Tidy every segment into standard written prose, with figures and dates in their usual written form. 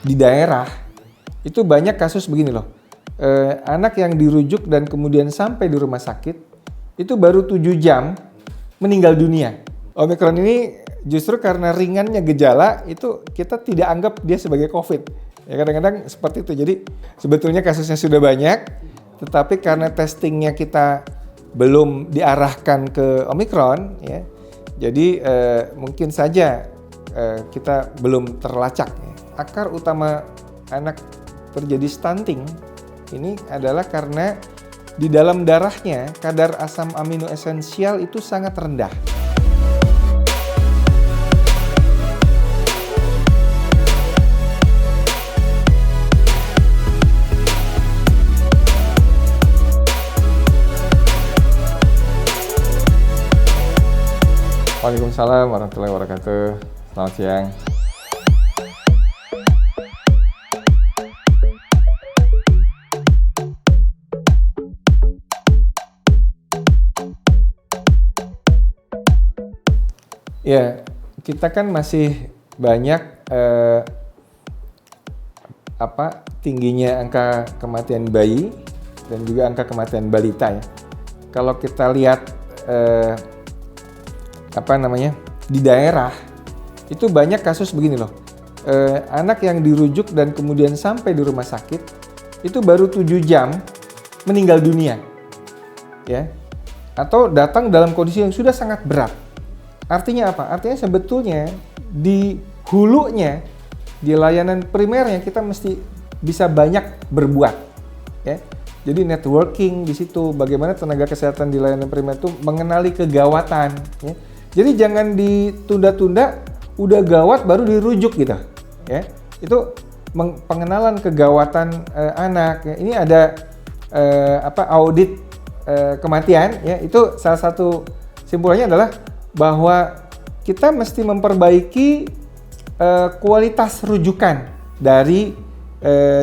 di daerah itu banyak kasus begini loh. Anak yang dirujuk dan kemudian sampai di rumah sakit itu baru 7 jam meninggal dunia. Omikron ini justru karena ringannya gejala itu kita tidak anggap dia sebagai COVID. Ya kadang-kadang seperti itu. Jadi sebetulnya kasusnya sudah banyak, tetapi karena testingnya kita belum diarahkan ke Omikron, ya, jadi mungkin saja kita belum terlacak. Akar utama anak terjadi stunting ini adalah karena di dalam darahnya kadar asam amino esensial itu sangat rendah. Waalaikumsalam warahmatullahi wabarakatuh. Selamat siang. Ya, kita kan masih banyak tingginya angka kematian bayi dan juga angka kematian balita ya. Kalau kita lihat di daerah itu banyak kasus begini loh. Anak yang dirujuk dan kemudian sampai di rumah sakit itu baru 7 jam meninggal dunia. Ya. Atau datang dalam kondisi yang sudah sangat berat. Artinya apa? Artinya sebetulnya di hulunya, di layanan primernya kita mesti bisa banyak berbuat. Ya. Jadi networking di situ, bagaimana tenaga kesehatan di layanan primer itu mengenali kegawatan. Ya. Jadi jangan ditunda-tunda, udah gawat baru dirujuk gitu. Ya. Itu pengenalan kegawatan anak. Ya. Ini ada audit kematian. Ya. Itu salah satu simpulannya adalah bahwa kita mesti memperbaiki kualitas rujukan dari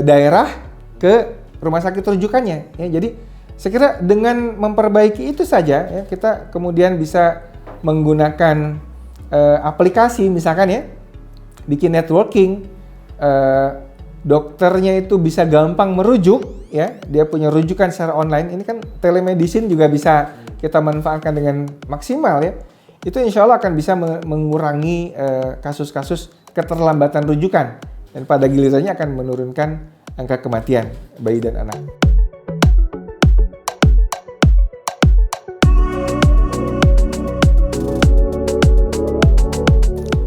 daerah ke rumah sakit rujukannya. Ya, jadi saya kira dengan memperbaiki itu saja ya, kita kemudian bisa menggunakan aplikasi misalkan ya, bikin networking, dokternya itu bisa gampang merujuk ya, dia punya rujukan secara online. Ini kan telemedicine juga bisa kita manfaatkan dengan maksimal ya. Itu insya Allah akan bisa mengurangi kasus-kasus keterlambatan rujukan dan pada gilirannya akan menurunkan angka kematian bayi dan anak.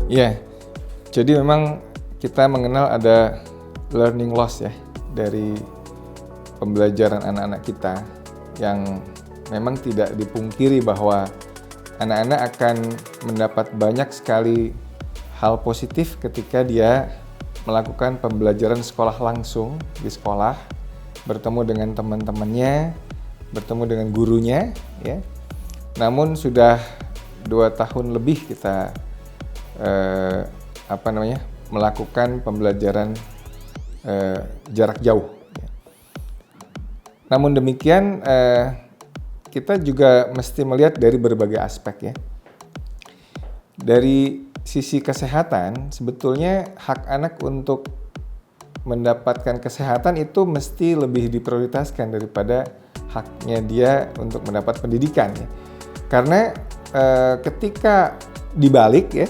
Ya, jadi memang kita mengenal ada learning loss ya dari pembelajaran anak-anak kita yang memang tidak dipungkiri bahwa anak-anak akan mendapat banyak sekali hal positif ketika dia melakukan pembelajaran sekolah langsung di sekolah, bertemu dengan teman-temannya, bertemu dengan gurunya, ya. Namun sudah 2 tahun lebih kita melakukan pembelajaran jarak jauh. Namun demikian kita juga mesti melihat dari berbagai aspek ya. Dari sisi kesehatan, sebetulnya hak anak untuk mendapatkan kesehatan itu mesti lebih diprioritaskan daripada haknya dia untuk mendapat pendidikan ya. Karena ketika dibalik ya,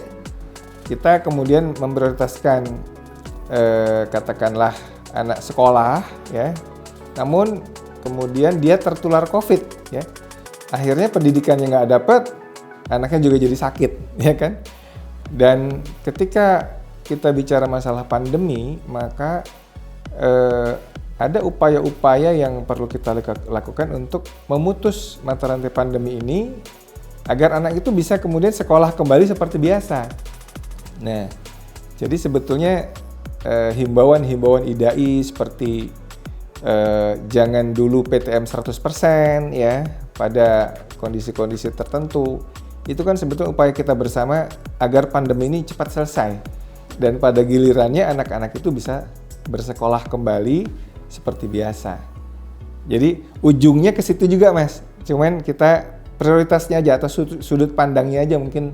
kita kemudian memprioritaskan katakanlah anak sekolah ya, namun kemudian dia tertular COVID ya, akhirnya pendidikannya nggak dapat, anaknya juga jadi sakit ya kan. Dan ketika kita bicara masalah pandemi, maka ada upaya-upaya yang perlu kita lakukan untuk memutus mata rantai pandemi ini agar anak itu bisa kemudian sekolah kembali seperti biasa. Nah, jadi sebetulnya himbauan-himbauan IDAI seperti jangan dulu PTM 100% ya pada kondisi-kondisi tertentu. Itu kan sebetulnya upaya kita bersama agar pandemi ini cepat selesai. Dan pada gilirannya anak-anak itu bisa bersekolah kembali seperti biasa. Jadi ujungnya ke situ juga Mas. Cuman kita prioritasnya aja atau sudut pandangnya aja mungkin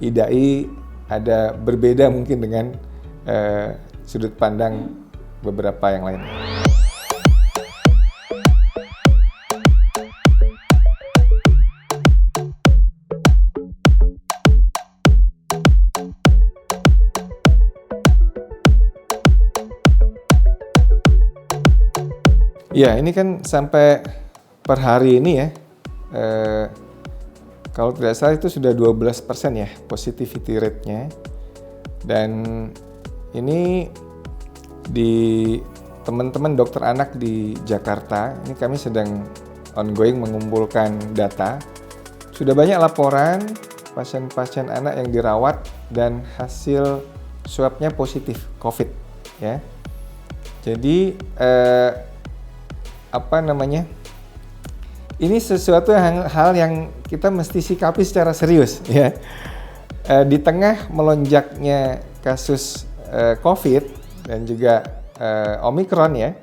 IDAI ada berbeda mungkin dengan sudut pandang beberapa yang lain. Ya, ini kan sampai per hari ini ya, kalau tidak salah itu sudah 12% ya positivity rate-nya. Dan ini di teman-teman dokter anak di Jakarta, ini kami sedang ongoing mengumpulkan data. Sudah banyak laporan pasien-pasien anak yang dirawat dan hasil swab-nya positif COVID ya. Jadi ini sesuatu hal yang kita mesti sikapi secara serius ya. Di tengah melonjaknya kasus COVID dan juga Omicron ya,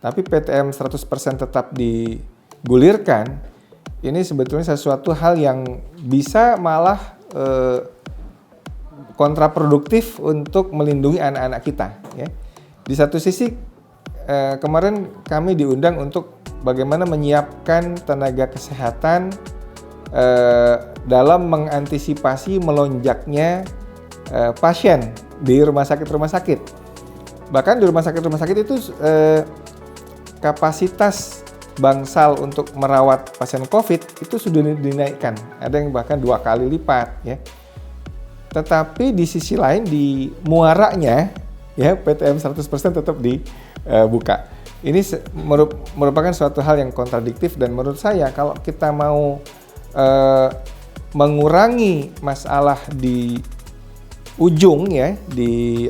tapi PTM 100% tetap digulirkan. Ini sebetulnya sesuatu hal yang bisa malah kontraproduktif untuk melindungi anak-anak kita ya. Di satu sisi kemarin kami diundang untuk bagaimana menyiapkan tenaga kesehatan dalam mengantisipasi melonjaknya pasien di rumah sakit. Bahkan di rumah sakit itu kapasitas bangsal untuk merawat pasien COVID itu sudah dinaikkan. Ada yang bahkan 2 kali lipat ya. Tetapi di sisi lain di muaranya ya PTM 100% tetap dibuka. Ini merupakan suatu hal yang kontradiktif dan menurut saya kalau kita mau mengurangi masalah di ujung ya di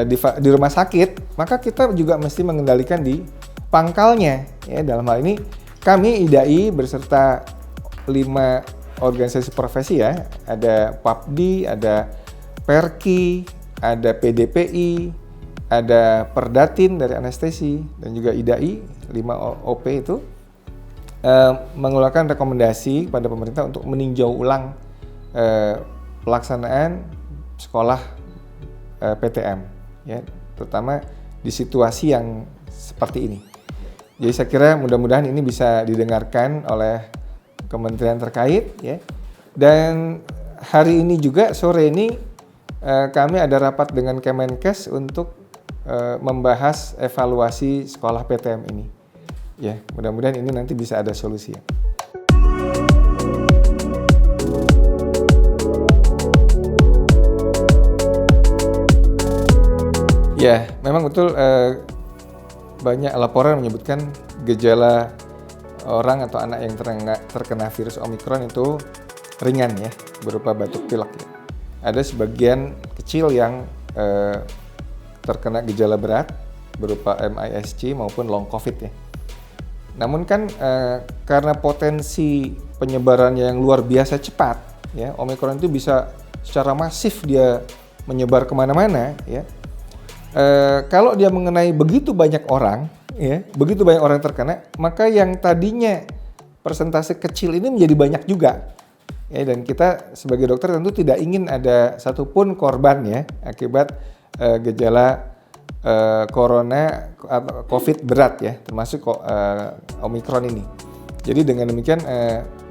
di rumah sakit, maka kita juga mesti mengendalikan di pangkalnya ya. Dalam hal ini kami IDAI beserta 5 organisasi profesi ya, ada PAPDI, ada PERKI, ada PDPI, ada Perdatin dari anestesi dan juga IDAI 5 OP itu mengeluarkan rekomendasi pada pemerintah untuk meninjau ulang pelaksanaan sekolah PTM ya, terutama di situasi yang seperti ini. Jadi saya kira mudah-mudahan ini bisa didengarkan oleh kementerian terkait ya. Dan hari ini juga sore ini kami ada rapat dengan Kemenkes untuk membahas evaluasi sekolah PTM ini. Ya, mudah-mudahan ini nanti bisa ada solusi ya. Ya, memang betul banyak laporan menyebutkan gejala orang atau anak yang terkena virus Omicron itu ringan ya, berupa batuk pilek ya. Ada sebagian kecil yang terkena gejala berat berupa MIS-C maupun long COVID ya. Namun kan karena potensi penyebarannya yang luar biasa cepat ya, Omicron itu bisa secara masif dia menyebar kemana-mana ya. Kalau dia mengenai begitu banyak orang ya, begitu banyak orang terkena, maka yang tadinya persentase kecil ini menjadi banyak juga. Ya, dan kita sebagai dokter tentu tidak ingin ada satupun korban ya akibat gejala corona atau COVID berat ya, termasuk Omicron ini. Jadi dengan demikian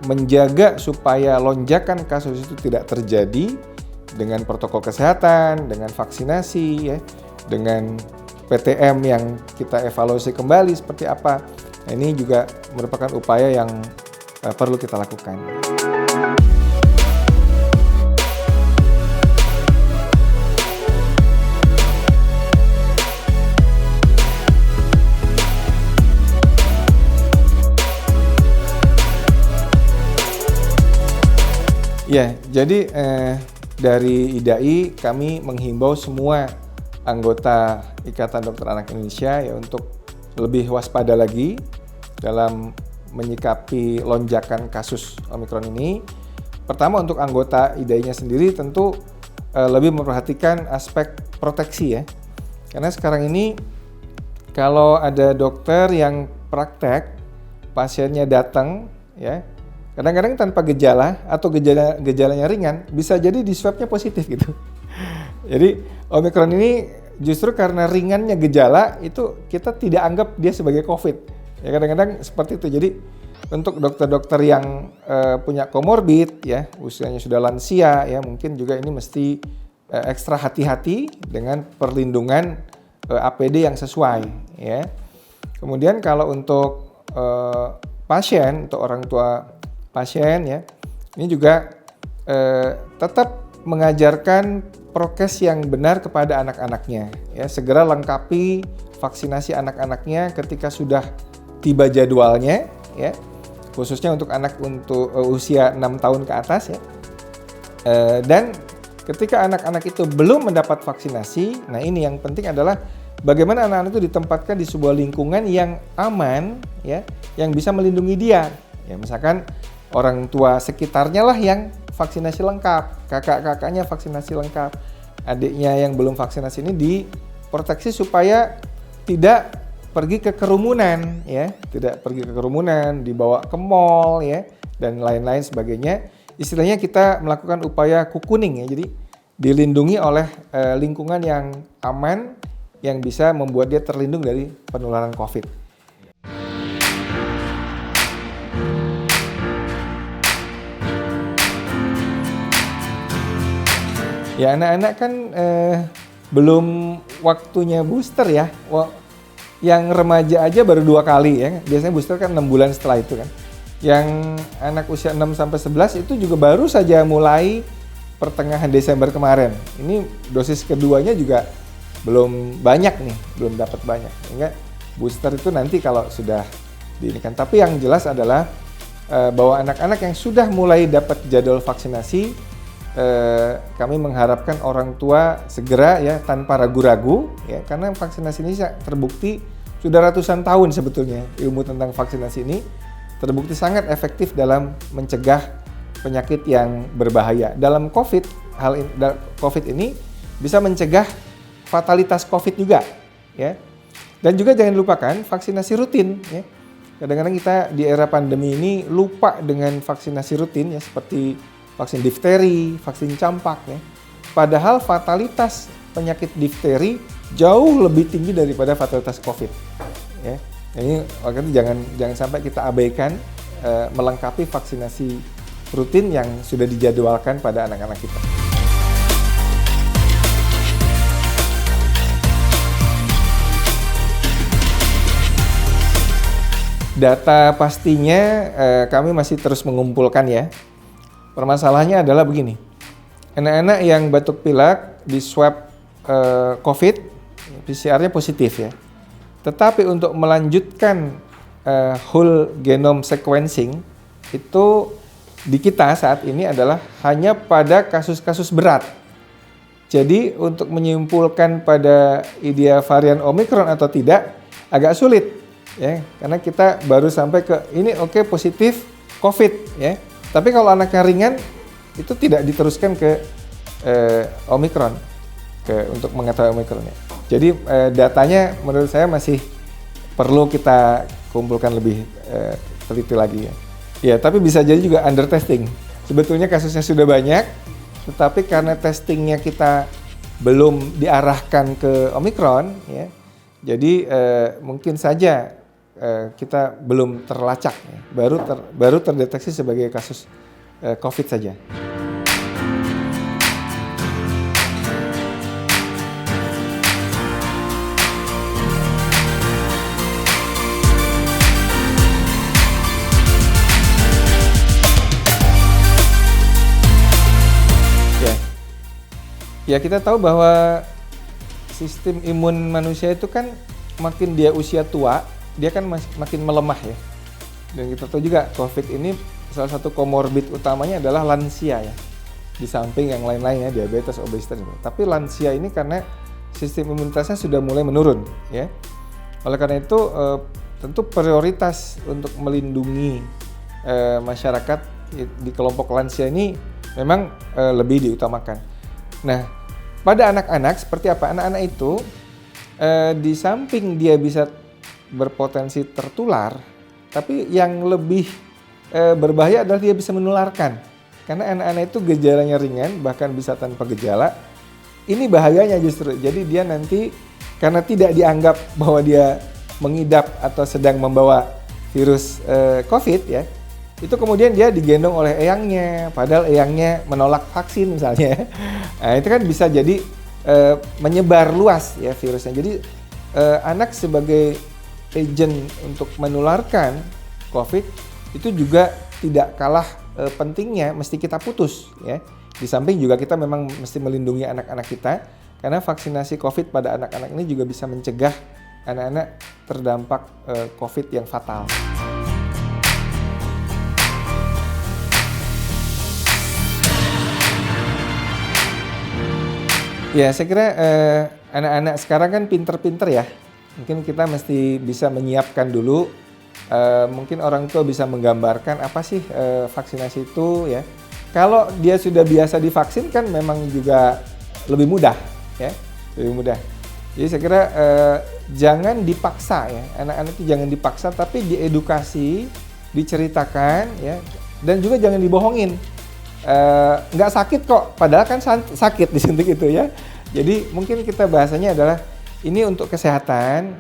menjaga supaya lonjakan kasus itu tidak terjadi dengan protokol kesehatan, dengan vaksinasi ya, dengan PTM yang kita evaluasi kembali seperti apa. Nah, ini juga merupakan upaya yang perlu kita lakukan. Ya, jadi dari IDAI kami menghimbau semua anggota Ikatan Dokter Anak Indonesia ya untuk lebih waspada lagi dalam menyikapi lonjakan kasus Omicron ini. Pertama, untuk anggota IDAI-nya sendiri tentu lebih memperhatikan aspek proteksi ya. Karena sekarang ini kalau ada dokter yang praktek, pasiennya datang ya, kadang-kadang tanpa gejala atau gejalanya ringan, bisa jadi di swab-nya positif gitu. Jadi Omikron ini justru karena ringannya gejala itu kita tidak anggap dia sebagai COVID. Ya kadang-kadang seperti itu. Jadi untuk dokter-dokter yang punya komorbid ya, usianya sudah lansia ya, mungkin juga ini mesti ekstra hati-hati dengan perlindungan APD yang sesuai ya. Kemudian kalau untuk pasien, untuk orang tua pasien ya, ini juga tetap mengajarkan prokes yang benar kepada anak-anaknya ya, segera lengkapi vaksinasi anak-anaknya ketika sudah tiba jadwalnya ya, khususnya untuk anak untuk usia 6 tahun ke atas ya. Dan ketika anak-anak itu belum mendapat vaksinasi, nah ini yang penting adalah bagaimana anak-anak itu ditempatkan di sebuah lingkungan yang aman ya, yang bisa melindungi dia. Ya misalkan orang tua sekitarnya lah yang vaksinasi lengkap, kakak-kakaknya vaksinasi lengkap, adiknya yang belum vaksinasi ini diproteksi supaya tidak pergi ke kerumunan ya, tidak pergi ke kerumunan, dibawa ke mall ya, dan lain-lain sebagainya. Istilahnya kita melakukan upaya cocooning ya, jadi dilindungi oleh lingkungan yang aman yang bisa membuat dia terlindung dari penularan COVID. Ya anak-anak kan belum waktunya booster ya. Yang remaja aja baru 2 kali ya. Biasanya booster kan 6 bulan setelah itu kan. Yang anak usia 6 sampai 11 itu juga baru saja mulai pertengahan Desember kemarin. Ini dosis keduanya juga belum banyak nih, belum dapat banyak. Sehingga booster itu nanti kalau sudah diinikan. Tapi yang jelas adalah bahwa anak-anak yang sudah mulai dapat jadwal vaksinasi, kami mengharapkan orang tua segera ya tanpa ragu-ragu ya, karena vaksinasi ini terbukti sudah ratusan tahun sebetulnya ilmu tentang vaksinasi ini terbukti sangat efektif dalam mencegah penyakit yang berbahaya. Dalam COVID ini bisa mencegah fatalitas COVID juga ya. Dan juga jangan lupakan vaksinasi rutin ya. Kadang-kadang kita di era pandemi ini lupa dengan vaksinasi rutin ya, seperti vaksin difteri, vaksin campak ya. Padahal fatalitas penyakit difteri jauh lebih tinggi daripada fatalitas COVID. Ya. Ini makanya jangan sampai kita abaikan melengkapi vaksinasi rutin yang sudah dijadwalkan pada anak-anak kita. Data pastinya kami masih terus mengumpulkan ya. Permasalahannya adalah begini, anak-anak yang batuk pilek di swab COVID, PCR-nya positif ya. Tetapi untuk melanjutkan whole genome sequencing itu di kita saat ini adalah hanya pada kasus-kasus berat. Jadi untuk menyimpulkan pada idea varian Omicron atau tidak agak sulit ya, karena kita baru sampai ke ini positif COVID ya. Tapi kalau anaknya ringan itu tidak diteruskan ke Omicron untuk mengetahui Omicron ya. Jadi datanya menurut saya masih perlu kita kumpulkan lebih teliti lagi ya. Ya, tapi bisa jadi juga under testing. Sebetulnya kasusnya sudah banyak, tetapi karena testingnya kita belum diarahkan ke Omicron ya. Jadi mungkin saja kita belum terlacak, ya. baru terdeteksi sebagai kasus COVID saja. Ya kita tahu bahwa sistem imun manusia itu kan makin dia usia tua, dia kan makin melemah ya. Dan kita tahu juga COVID ini salah satu komorbid utamanya adalah lansia ya. Di samping yang lain-lain ya, diabetes, obesitas. Tapi lansia ini karena sistem imunitasnya sudah mulai menurun ya. Oleh karena itu tentu prioritas untuk melindungi masyarakat di kelompok lansia ini memang lebih diutamakan. Nah, pada anak-anak seperti apa? Anak-anak itu di samping dia bisa berpotensi tertular, tapi yang lebih berbahaya adalah dia bisa menularkan. Karena anak-anak itu gejalanya ringan, bahkan bisa tanpa gejala. ini bahayanya justru. Jadi dia nanti karena tidak dianggap bahwa dia mengidap atau sedang membawa virus COVID ya, itu kemudian dia digendong oleh eyangnya, padahal eyangnya menolak vaksin misalnya. Nah, itu kan bisa jadi menyebar luas ya virusnya. Jadi anak sebagai agent untuk menularkan COVID itu juga tidak kalah pentingnya, mesti kita putus ya. Di samping juga kita memang mesti melindungi anak-anak kita, karena vaksinasi COVID pada anak-anak ini juga bisa mencegah anak-anak terdampak COVID yang fatal. Ya, saya kira anak-anak sekarang kan pinter-pinter ya. Mungkin kita mesti bisa menyiapkan dulu. Mungkin orang tua bisa menggambarkan apa sih vaksinasi itu ya. Kalau dia sudah biasa divaksin kan memang juga lebih mudah ya, lebih mudah. Jadi saya kira jangan dipaksa ya, anak-anak itu jangan dipaksa, tapi diedukasi, diceritakan ya, dan juga jangan dibohongin. Nggak sakit kok, padahal kan sakit disuntik itu ya. Jadi mungkin kita bahasanya adalah ini untuk kesehatan,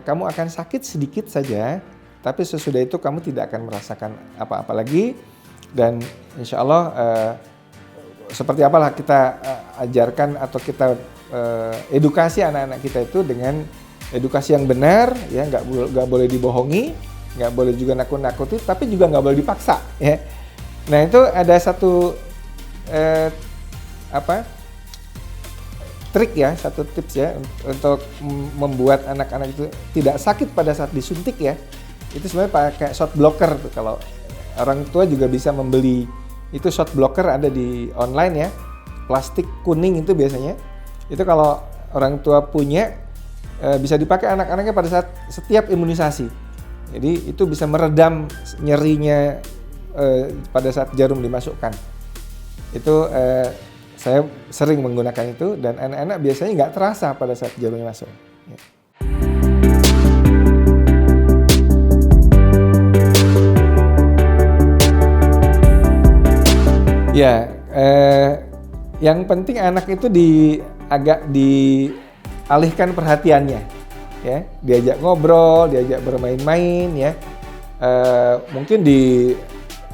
kamu akan sakit sedikit saja, tapi sesudah itu kamu tidak akan merasakan apa-apa lagi. Dan insya Allah seperti apalah kita ajarkan atau kita edukasi anak-anak kita itu dengan edukasi yang benar ya, nggak boleh dibohongi, nggak boleh juga nakut-nakuti, tapi juga nggak boleh dipaksa ya. Nah itu ada satu trik ya, satu tips ya untuk membuat anak-anak itu tidak sakit pada saat disuntik ya. Itu sebenarnya pakai shot blocker tuh. Kalau orang tua juga bisa membeli itu shot blocker, ada di online ya, plastik kuning itu biasanya. Itu kalau orang tua punya bisa dipakai anak-anaknya pada saat setiap imunisasi. Jadi itu bisa meredam nyerinya pada saat jarum dimasukkan. Itu saya sering menggunakan itu, dan anak-anak biasanya nggak terasa pada saat jarumnya masuk. Ya. Ya, yang penting anak itu agak dialihkan perhatiannya, ya, diajak ngobrol, diajak bermain-main, ya, mungkin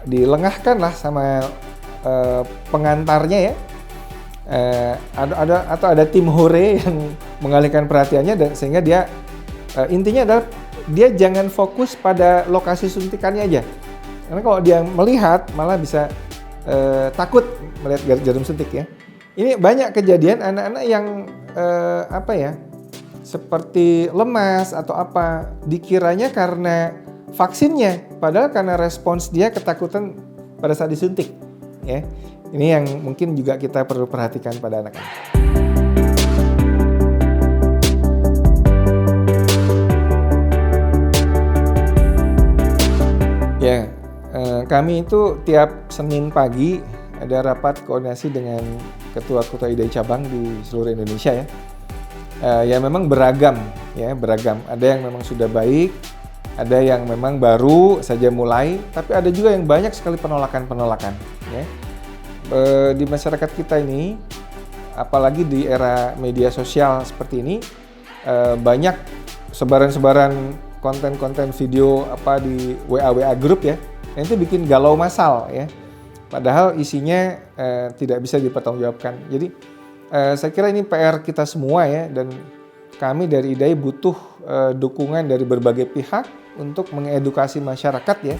dilengahkan lah sama pengantarnya ya, ada tim hore yang mengalihkan perhatiannya, dan sehingga dia intinya adalah dia jangan fokus pada lokasi suntikannya aja, karena kalau dia melihat malah bisa takut melihat jarum suntik ya. Ini banyak kejadian anak-anak yang seperti lemas atau apa, dikiranya karena vaksinnya, padahal karena respons dia ketakutan pada saat disuntik ya. Ini yang mungkin juga kita perlu perhatikan pada anak-anak. Ya, kami itu tiap Senin pagi ada rapat koordinasi dengan ketua-ketua IDAI cabang di seluruh Indonesia ya. Ya memang beragam ya, beragam. Ada yang memang sudah baik, ada yang memang baru saja mulai, tapi ada juga yang banyak sekali penolakan ya. Di masyarakat kita ini, apalagi di era media sosial seperti ini, banyak sebaran-sebaran konten-konten video di WA grup ya, yang itu bikin galau massal ya. Padahal isinya tidak bisa dipertanggungjawabkan. Jadi saya kira ini PR kita semua ya, dan kami dari IDAI butuh dukungan dari berbagai pihak untuk mengedukasi masyarakat ya,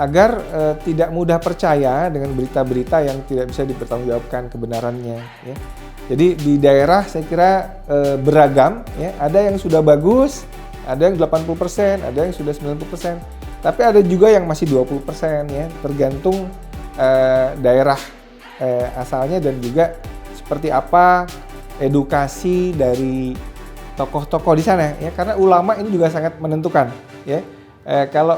agar tidak mudah percaya dengan berita-berita yang tidak bisa dipertanggungjawabkan kebenarannya ya. Jadi di daerah saya kira beragam ya, ada yang sudah bagus, ada yang 80%, ada yang sudah 90%, tapi ada juga yang masih 20% ya, tergantung daerah asalnya dan juga seperti apa edukasi dari tokoh-tokoh di sana ya, karena ulama ini juga sangat menentukan ya. Kalau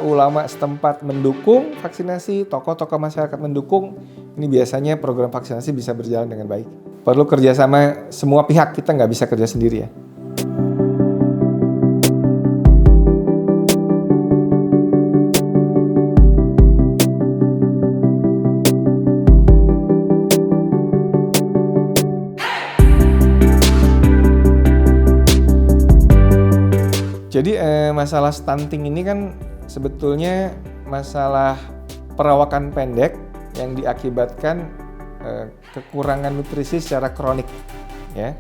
ulama setempat mendukung vaksinasi, tokoh-tokoh masyarakat mendukung, ini biasanya program vaksinasi bisa berjalan dengan baik. Perlu kerjasama semua pihak, kita nggak bisa kerja sendiri ya. Jadi masalah stunting ini kan sebetulnya masalah perawakan pendek yang diakibatkan kekurangan nutrisi secara kronik, ya.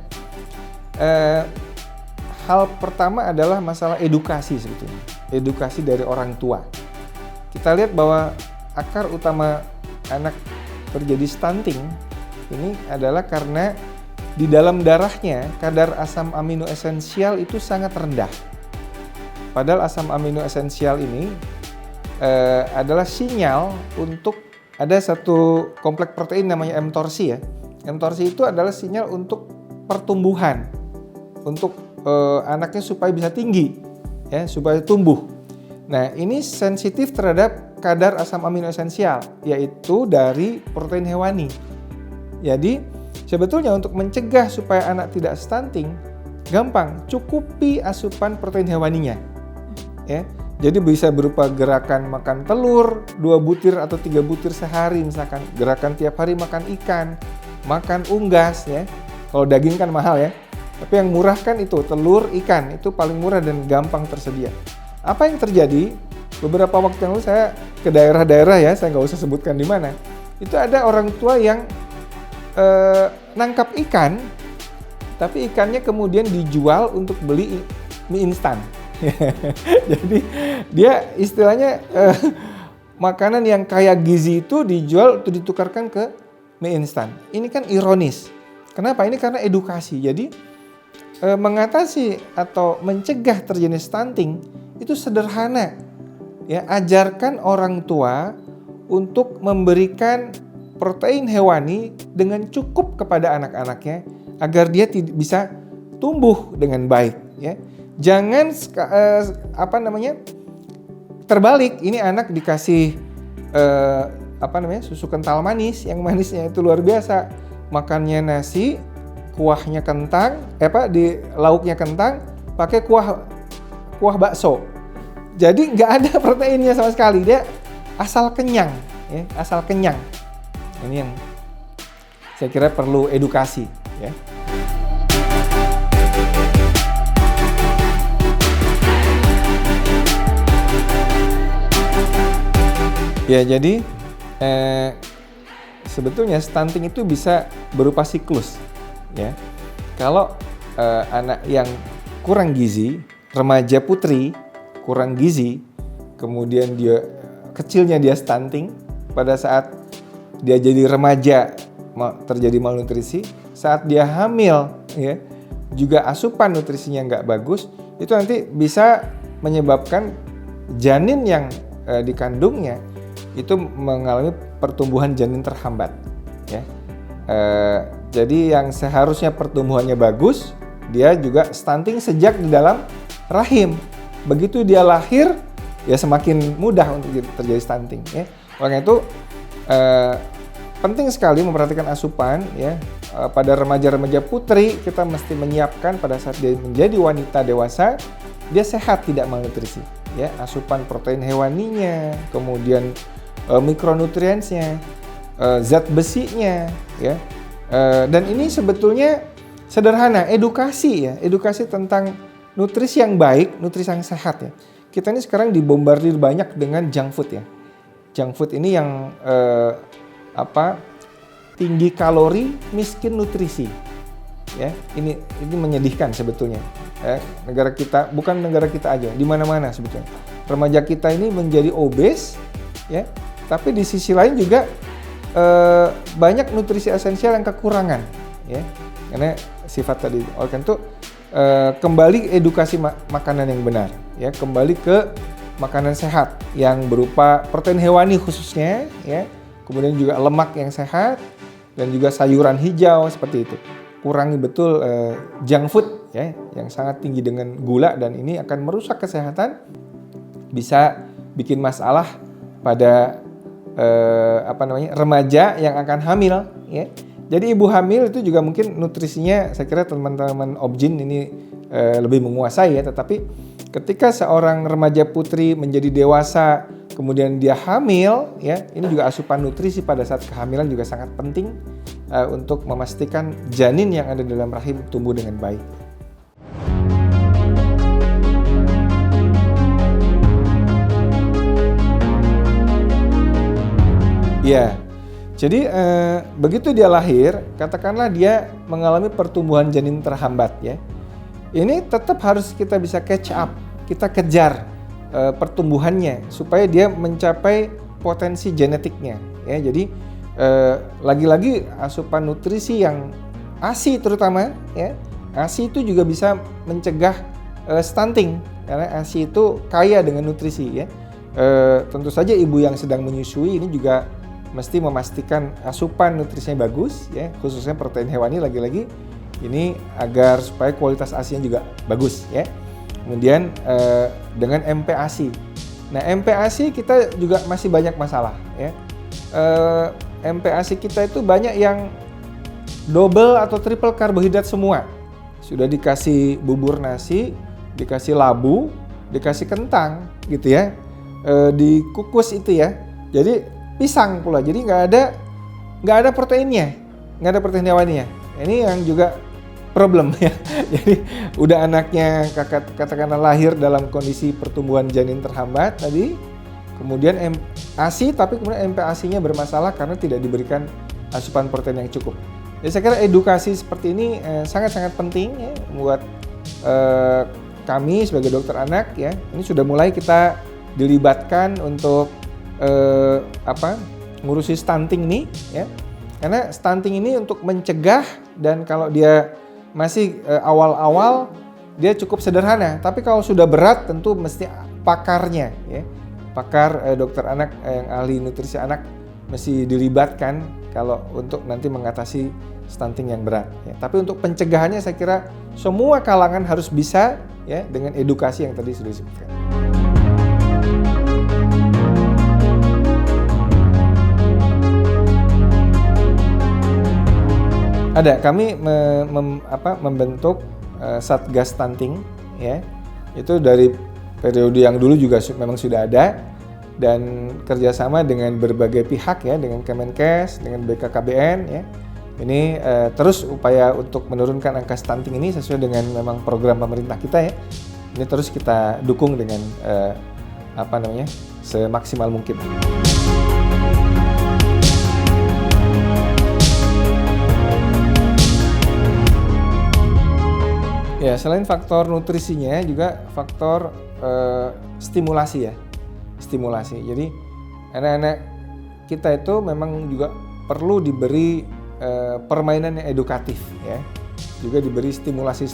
Hal pertama adalah masalah edukasi sebetulnya, edukasi dari orang tua. Kita lihat bahwa akar utama anak terjadi stunting ini adalah karena di dalam darahnya kadar asam amino esensial itu sangat rendah. Padahal asam amino esensial ini adalah sinyal untuk ada satu kompleks protein namanya mTORC ya. mTORC itu adalah sinyal untuk pertumbuhan, untuk anaknya supaya bisa tinggi, ya, supaya tumbuh. Nah, ini sensitif terhadap kadar asam amino esensial, yaitu dari protein hewani. Jadi, sebetulnya untuk mencegah supaya anak tidak stunting, gampang, cukupi asupan protein hewaninya. Ya, jadi bisa berupa gerakan makan telur 2 butir atau 3 butir sehari misalkan, gerakan tiap hari makan ikan, makan unggas ya. Kalau daging kan mahal ya. Tapi yang murah kan itu telur, ikan, itu paling murah dan gampang tersedia. Apa yang terjadi? Beberapa waktu yang lalu saya ke daerah-daerah ya, saya nggak usah sebutkan di mana. Itu ada orang tua yang nangkap ikan, tapi ikannya kemudian dijual untuk beli mie instan. Jadi dia istilahnya makanan yang kaya gizi itu dijual untuk ditukarkan ke mie instan. Ini kan ironis. Kenapa? Ini karena edukasi. Jadi mengatasi atau mencegah terjadi stunting itu sederhana. Ya, ajarkan orang tua untuk memberikan protein hewani dengan cukup kepada anak-anaknya agar dia bisa tumbuh dengan baik. Ya, jangan terbalik. Ini anak dikasih susu kental manis, yang manisnya itu luar biasa. Makannya nasi, kuahnya kentang, di lauknya kentang, pakai kuah bakso. Jadi nggak ada proteinnya sama sekali, dia asal kenyang, ya, asal kenyang. Ini yang saya kira perlu edukasi, ya. Ya, jadi sebetulnya stunting itu bisa berupa siklus. Ya, kalau anak yang kurang gizi, remaja putri kurang gizi, kemudian kecilnya dia stunting, pada saat dia jadi remaja terjadi malnutrisi, saat dia hamil, ya, juga asupan nutrisinya nggak bagus, itu nanti bisa menyebabkan janin yang dikandungnya itu mengalami pertumbuhan janin terhambat. Ya. Jadi yang seharusnya pertumbuhannya bagus, dia juga stunting sejak di dalam rahim. Begitu dia lahir, ya semakin mudah untuk terjadi stunting. Ya. Oleh itu penting sekali memperhatikan asupan. Ya. Pada remaja-remaja putri kita mesti menyiapkan pada saat dia menjadi wanita dewasa, dia sehat tidak malnutrisi. Ya, asupan protein hewaninya, kemudian mikronutriensnya, zat besinya, ya. Dan ini sebetulnya sederhana, edukasi tentang nutrisi yang baik, nutrisi yang sehat ya. Kita ini sekarang dibombardir banyak dengan junk food ya. Junk food ini yang tinggi kalori, miskin nutrisi. Ya, ini menyedihkan sebetulnya. Negara kita, bukan negara kita aja, di mana-mana sebetulnya. Remaja kita ini menjadi obes, ya. Tapi di sisi lain juga banyak nutrisi esensial yang kekurangan, ya. Karena sifat tadi, oleh karena itu kembali edukasi makanan yang benar, ya. Kembali ke makanan sehat yang berupa protein hewani khususnya, ya. Kemudian juga lemak yang sehat dan juga sayuran hijau seperti itu. Kurangi betul junk food, ya, yang sangat tinggi dengan gula, dan ini akan merusak kesehatan, bisa bikin masalah pada remaja yang akan hamil, ya. Jadi ibu hamil itu juga mungkin nutrisinya, saya kira teman-teman Objin ini lebih menguasai ya, tetapi ketika seorang remaja putri menjadi dewasa kemudian dia hamil, ya, ini juga asupan nutrisi pada saat kehamilan juga sangat penting untuk memastikan janin yang ada dalam rahim tumbuh dengan baik. Iya. Jadi begitu dia lahir, katakanlah dia mengalami pertumbuhan janin terhambat ya. Ini tetap harus kita bisa catch up, kita kejar pertumbuhannya supaya dia mencapai potensi genetiknya ya. Jadi lagi-lagi asupan nutrisi yang ASI terutama ya. ASI itu juga bisa mencegah stunting karena ASI itu kaya dengan nutrisi ya. Tentu saja ibu yang sedang menyusui ini juga mesti memastikan asupan nutrisinya bagus ya, khususnya protein hewani lagi-lagi ini agar supaya kualitas ASI-nya juga bagus ya. Kemudian dengan MPASI. Nah, MPASI kita juga masih banyak masalah ya. MPASI kita itu banyak yang double atau triple karbohidrat semua. Sudah dikasih bubur nasi, dikasih labu, dikasih kentang gitu ya. Dikukus itu ya. Jadi pisang pula. Jadi nggak ada proteinnya, nggak ada protein hewaninya. Ini yang juga problem ya. Jadi udah anaknya katakanlah lahir dalam kondisi pertumbuhan janin terhambat tadi, kemudian ASI tapi kemudian MPASI-nya bermasalah karena tidak diberikan asupan protein yang cukup. Jadi saya kira edukasi seperti ini sangat-sangat penting ya buat kami sebagai dokter anak ya. Ini sudah mulai kita dilibatkan untuk ngurusi stunting nih ya. Karena stunting ini untuk mencegah, dan kalau dia masih awal-awal dia cukup sederhana, tapi kalau sudah berat tentu mesti pakarnya ya. Pakar dokter anak yang ahli nutrisi anak mesti dilibatkan kalau untuk nanti mengatasi stunting yang berat ya. Tapi untuk pencegahannya saya kira semua kalangan harus bisa ya dengan edukasi yang tadi sudah disebutkan. Ada, kami membentuk Satgas Stunting ya. Itu dari periode yang dulu juga memang sudah ada, dan kerjasama dengan berbagai pihak ya, dengan Kemenkes, dengan BKKBN ya. Ini terus upaya untuk menurunkan angka stunting ini sesuai dengan memang program pemerintah kita ya. Ini terus kita dukung dengan semaksimal mungkin. Ya, selain faktor nutrisinya juga faktor stimulasi ya. Stimulasi. Jadi anak-anak kita itu memang juga perlu diberi permainan yang edukatif ya. Juga diberi stimulasi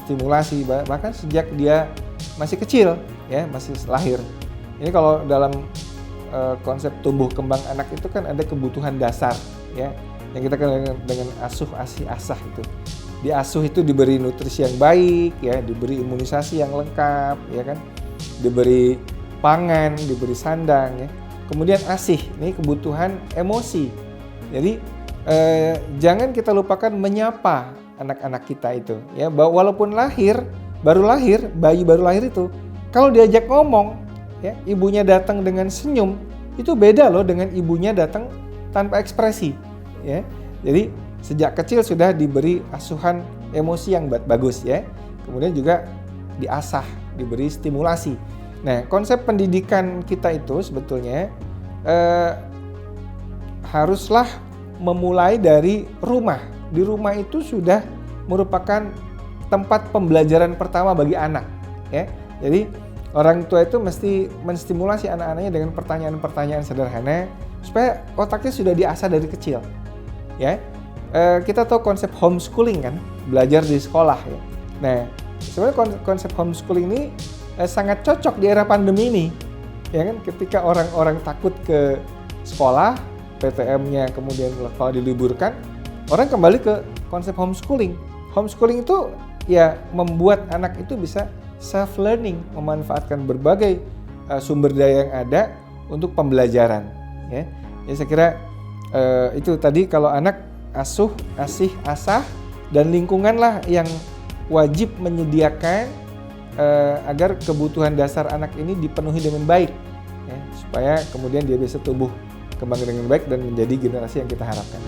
bahkan sejak dia masih kecil ya, masih lahir. Ini kalau dalam konsep tumbuh kembang anak itu kan ada kebutuhan dasar ya, yang kita kenal dengan asuh, asih, asah itu. Diasuh itu diberi nutrisi yang baik ya, diberi imunisasi yang lengkap ya kan, diberi pangan, diberi sandang ya. Kemudian asih, ini kebutuhan emosi. Jadi jangan kita lupakan menyapa anak-anak kita itu ya, walaupun baru lahir, bayi baru lahir itu kalau diajak ngomong ya, ibunya datang dengan senyum, itu beda loh dengan ibunya datang tanpa ekspresi ya. Jadi sejak kecil sudah diberi asuhan emosi yang bagus ya. Kemudian juga diasah, diberi stimulasi. Nah, konsep pendidikan kita itu sebetulnya haruslah memulai dari rumah. Di rumah itu sudah merupakan tempat pembelajaran pertama bagi anak ya. Jadi orang tua itu mesti menstimulasi anak-anaknya dengan pertanyaan-pertanyaan sederhana supaya otaknya sudah diasah dari kecil ya. Kita tahu konsep homeschooling kan, belajar di sekolah ya. Nah, sebenarnya konsep homeschooling ini sangat cocok di era pandemi ini, ya kan? Ketika orang-orang takut ke sekolah, PTM-nya kemudian kalau diliburkan, orang kembali ke konsep homeschooling. Homeschooling itu ya membuat anak itu bisa self learning, memanfaatkan berbagai sumber daya yang ada untuk pembelajaran. Ya, saya kira itu tadi kalau anak asuh, asih, asah, dan lingkunganlah yang wajib menyediakan agar kebutuhan dasar anak ini dipenuhi dengan baik ya, supaya kemudian dia bisa tumbuh kembang dengan baik dan menjadi generasi yang kita harapkan.